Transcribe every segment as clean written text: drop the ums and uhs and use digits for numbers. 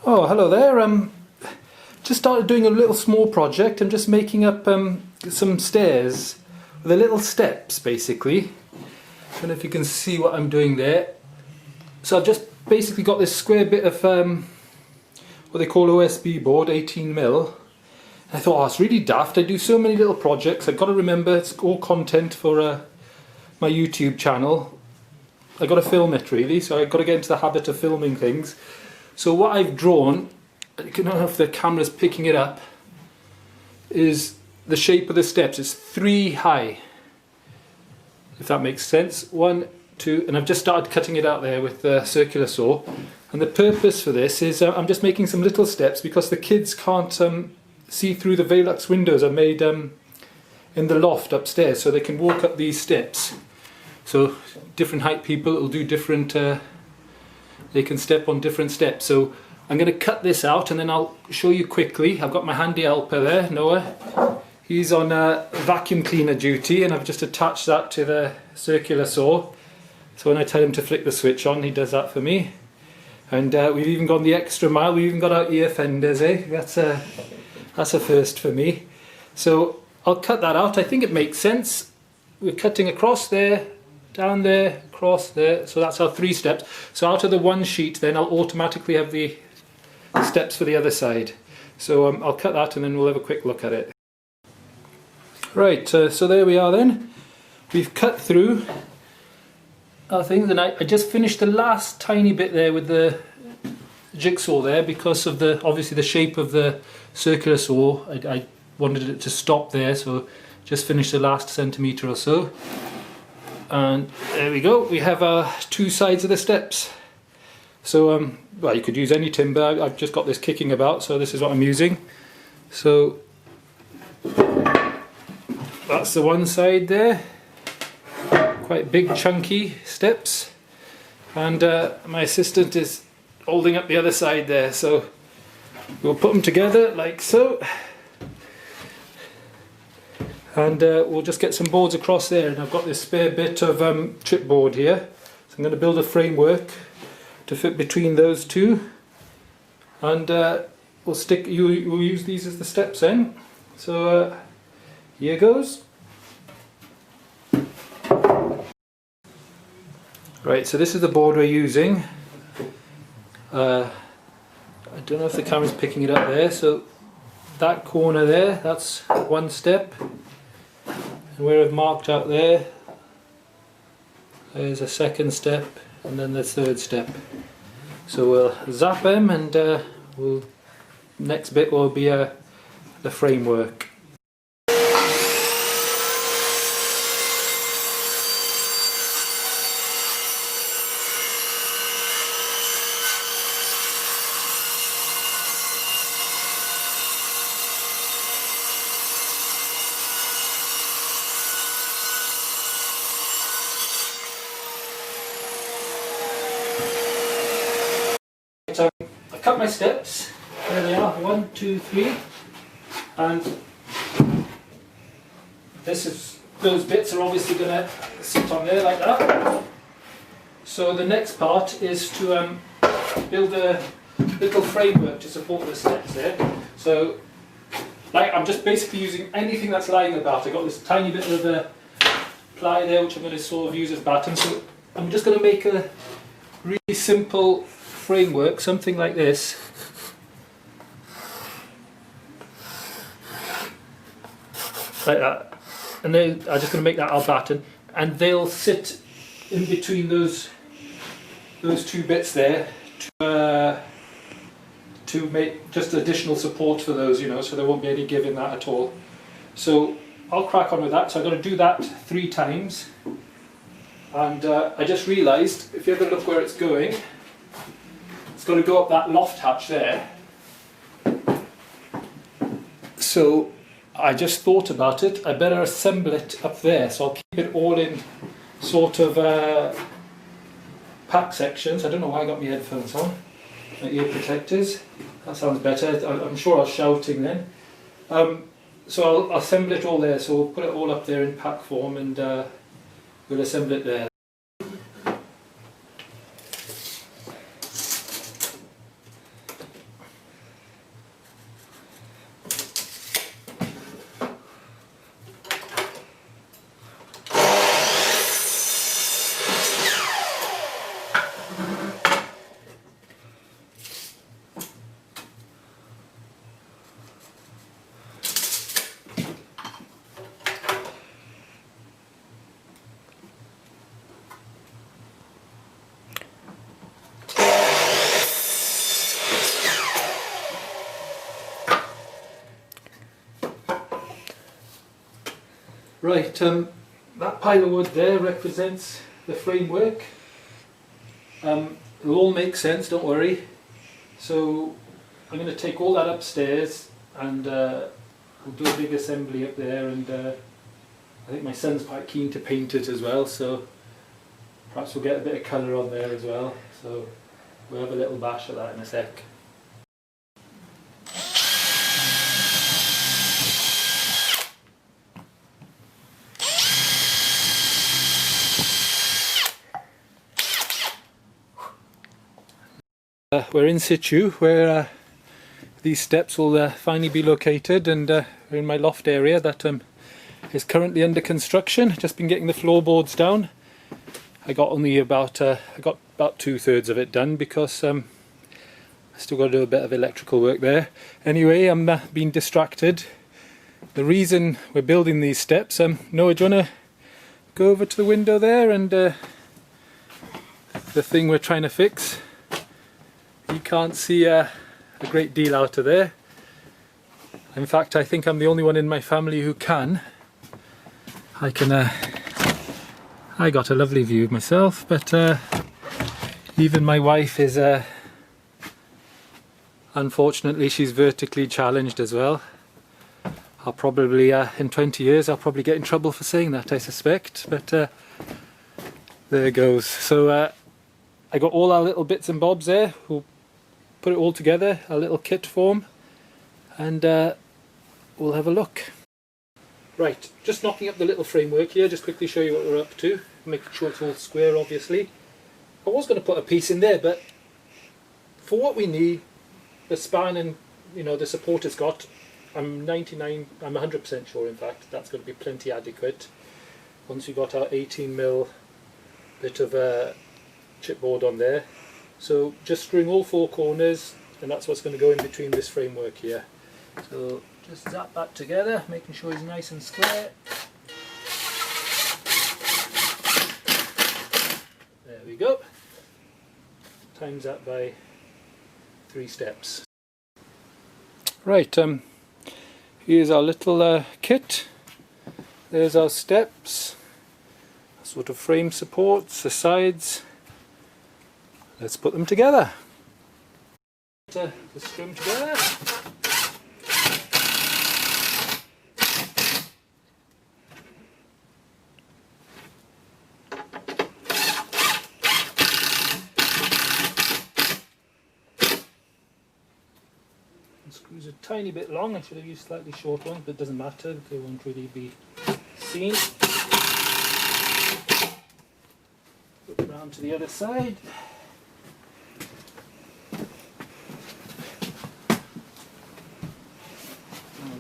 Oh, hello there. Just started doing a little small project. I'm just making up some stairs with the little steps, basically. I don't know if you can see what I'm doing there. So I've just basically got this square bit of what they call OSB board, 18mm. And I thought, oh, it's really daft. I do so many little projects. I've got to remember it's all content for my YouTube channel. I've got to film it really, so I've got to get into the habit of filming things. So what I've drawn, I don't know if the camera's picking it up, is the shape of the steps. It's 3 high, if that makes sense. 1, 2, and I've just started cutting it out there with the circular saw. And the purpose for this is I'm just making some little steps because the kids can't see through the Velux windows I made in the loft upstairs, so they can walk up these steps. So different height people will do different, they can step on different steps. So I'm going to cut this out and then I'll show you quickly. I've got my handy helper there, Noah. He's on vacuum cleaner duty and I've just attached that to the circular saw. So when I tell him to flick the switch on, he does that for me. And we've even gone the extra mile, we've even got our ear fenders, eh? That's a first for me. So I'll cut that out. I think it makes sense. We're cutting across there, down there, across there. So that's our 3 steps. So out of the one sheet then I'll automatically have the steps for the other side. So I'll cut that and then we'll have a quick look at it. Right, so there we are then. We've cut through our things and I just finished the last tiny bit there with the jigsaw there because of obviously the shape of the circular saw. I wanted it to stop there, so just finished the last centimetre or so. And there we go, we have our 2 sides of the steps. So well, you could use any timber. I've just got this kicking about, so this is what I'm using. So that's the one side there, quite big chunky steps, and my assistant is holding up the other side there, so we'll put them together like so. And we'll just get some boards across there, and I've got this spare bit of chipboard here, so I'm going to build a framework to fit between those two, and we'll use these as the steps then. So here goes. Right, so this is the board we're using. I don't know if the camera's picking it up there, so that corner there, that's 1 step. And where I've marked out there's a 2nd step and then the 3rd step. So we'll zap them and next bit will be the framework. So I cut my steps, there they are, 1, 2, 3, and those bits are obviously going to sit on there like that. So the next part is to build a little framework to support the steps there. So like I'm just basically using anything that's lying about. I've got this tiny bit of ply there which I'm going to sort of use as batten. So I'm just going to make a really simple framework, something like this. Like that. And then I'm just going to make that our batten, and they'll sit in between those 2 bits there to make just additional support for those, you know, so there won't be any give in that at all. So I'll crack on with that. So I'm going to do that 3 times, and I just realised if you ever look where it's going, it's got to go up that loft hatch there. So I just thought about it, I better assemble it up there, so I'll keep it all in sort of pack sections. I don't know why I got my headphones on, my ear protectors. That sounds better. I'm sure I was shouting then. So I'll assemble it all there, so we'll put it all up there in pack form and we'll assemble it there. Right, that pile of wood there represents the framework. It'll all make sense, don't worry. So I'm going to take all that upstairs and we'll do a big assembly up there, and I think my son's quite keen to paint it as well, so perhaps we'll get a bit of colour on there as well. So we'll have a little bash at that in a sec. We're in situ where these steps will finally be located, and we're in my loft area that is currently under construction. Just been getting the floorboards down. I got about 2/3 of it done because I still got to do a bit of electrical work there. Anyway, I'm being distracted. The reason we're building these steps, Noah, do you want to go over to the window there and the thing we're trying to fix? You can't see a great deal out of there. In fact, I think I'm the only one in my family who can. I got a lovely view myself, but even my wife is unfortunately she's vertically challenged as well. I'll probably in 20 years I'll probably get in trouble for saying that, I suspect, but there it goes. So I got all our little bits and bobs there. We'll put it all together, a little kit form, and we'll have a look. Right, just knocking up the little framework here, just quickly show you what we're up to, making sure it's all square obviously. I was going to put a piece in there, but for what we need, the span and the support it's got, I'm 100% sure in fact, that's going to be plenty adequate. Once we've got our 18mm bit of chipboard on there. So just screwing all 4 corners, and that's what's going to go in between this framework here. So just zap that together, making sure it's nice and square. There we go. Times that by 3 steps. Right, here's our little kit. There's our steps, sort of frame supports, the sides. Let's put them together. Let's screw them together. The screws are a tiny bit long. I should have used slightly short ones, but it doesn't matter. They won't really be seen. Put it round to the other side.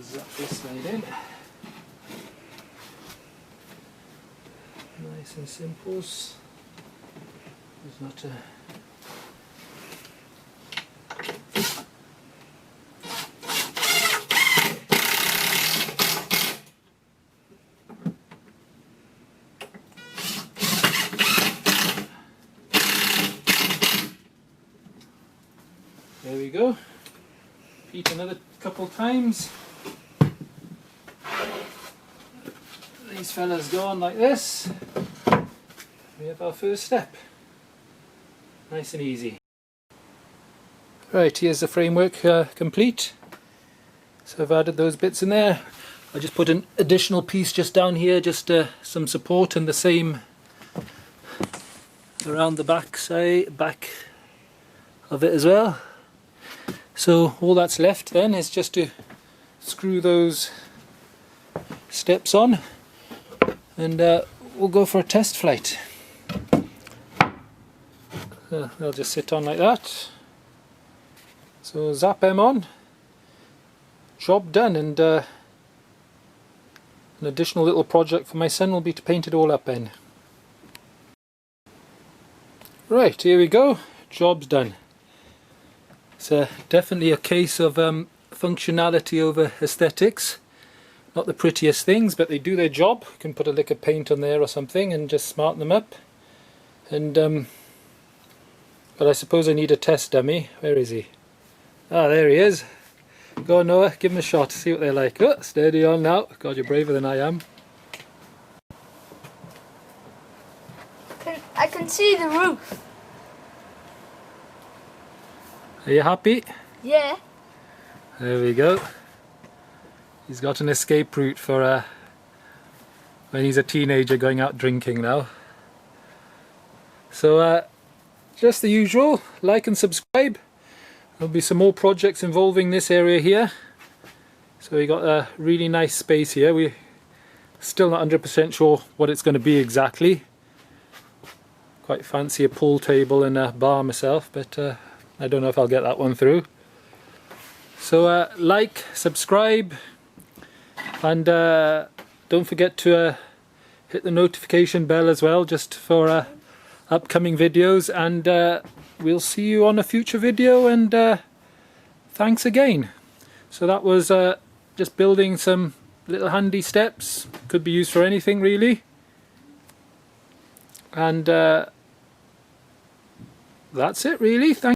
Zap this side in. Nice and simple. There's not a... There we go. Repeat another couple times. These fellas go on like this. We have our first step. Nice and easy. Right, here's the framework complete. So I've added those bits in there. I just put an additional piece just down here, just some support, and the same around the back of it as well. So all that's left then is just to screw those steps on, and we'll go for a test flight. They'll just sit on like that. So zap them on. Job done, and an additional little project for my son will be to paint it all up in. Right, here we go. Job's done. It's definitely a case of functionality over aesthetics. Not the prettiest things, but they do their job. You can put a lick of paint on there or something and just smarten them up. And but I suppose I need a test dummy. Where is he? Ah, there he is. Go on, Noah, give him a shot, see what they're like. Oh, steady on now. God, you're braver than I am. can see the roof. Are you happy? Yeah. There we go. He's got an escape route for when he's a teenager going out drinking now. So just the usual, like and subscribe. There'll be some more projects involving this area here. So we got a really nice space here. We're still not 100% sure what it's going to be exactly. Quite fancy a pool table and a bar myself, but I don't know if I'll get that one through. So like, subscribe, and don't forget to hit the notification bell as well, just for upcoming videos, and we'll see you on a future video, and thanks again. So that was just building some little handy steps, could be used for anything really, and that's it really. Thank